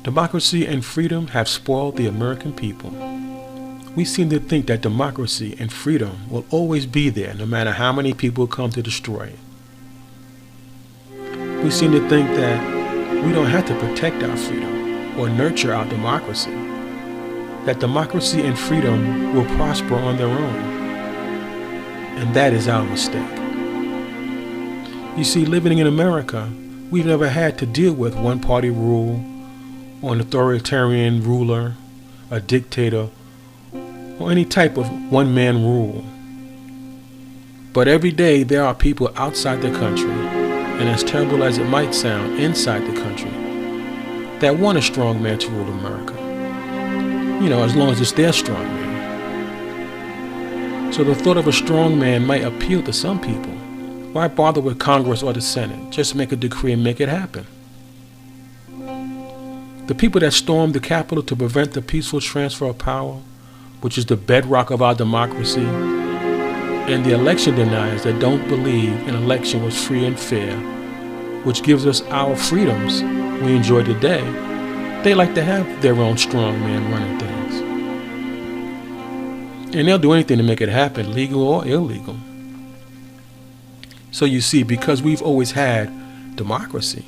Democracy and freedom have spoiled the American people. We seem to think that democracy and freedom will always be there no matter how many people come to destroy it. We seem to think that we don't have to protect our freedom or nurture our democracy, that democracy and freedom will prosper on their own. And that is our mistake. You see, living in America, we've never had to deal with one-party rule, or an authoritarian ruler, a dictator, or any type of one-man rule. But every day there are people outside the country, and as terrible as it might sound, inside the country, that want a strong man to rule America. You know, as long as it's their strong man. So the thought of a strong man might appeal to some people. Why bother with Congress or the Senate? Just make a decree and make it happen. The people that stormed the Capitol to prevent the peaceful transfer of power, which is the bedrock of our democracy, and the election deniers that don't believe an election was free and fair, which gives us our freedoms we enjoy today, they like to have their own strong man running things. And they'll do anything to make it happen, legal or illegal. So you see, because we've always had democracy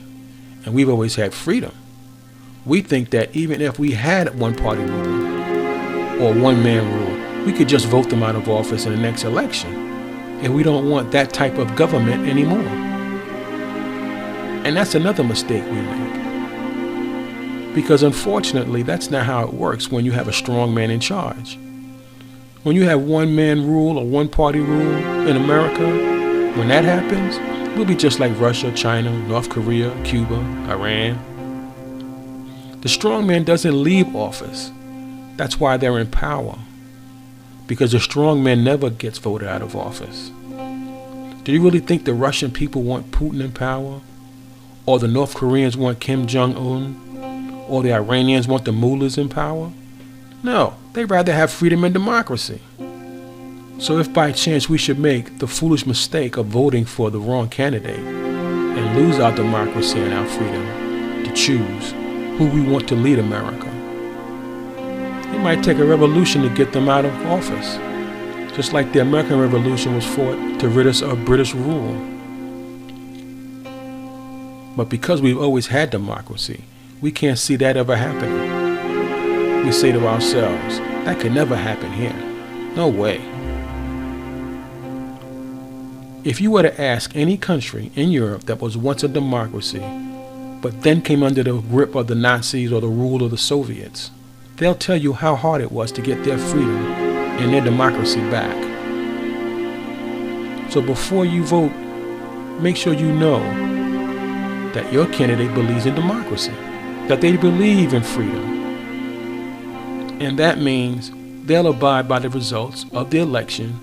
and we've always had freedom, we think that even if we had one-party rule or one-man rule, we could just vote them out of office in the next election. And we don't want that type of government anymore. And that's another mistake we make. Because unfortunately, that's not how it works when you have a strong man in charge. When you have one-man rule or one-party rule in America, when that happens, we'll be just like Russia, China, North Korea, Cuba, Iran. The strong man doesn't leave office. That's why they're in power. Because the strong man never gets voted out of office. Do you really think the Russian people want Putin in power? Or the North Koreans want Kim Jong-un? Or the Iranians want the mullahs in power? No, they'd rather have freedom and democracy. So if by chance we should make the foolish mistake of voting for the wrong candidate and lose our democracy and our freedom to choose who we want to lead America, it might take a revolution to get them out of office, just like the American Revolution was fought to rid us of British rule. But because we've always had democracy, we can't see that ever happening. We say to ourselves, that could never happen here. No way. If you were to ask any country in Europe that was once a democracy, but then came under the grip of the Nazis or the rule of the Soviets, they'll tell you how hard it was to get their freedom and their democracy back. So before you vote, make sure you know that your candidate believes in democracy, that they believe in freedom. And that means they'll abide by the results of the election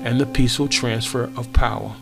and the peaceful transfer of power.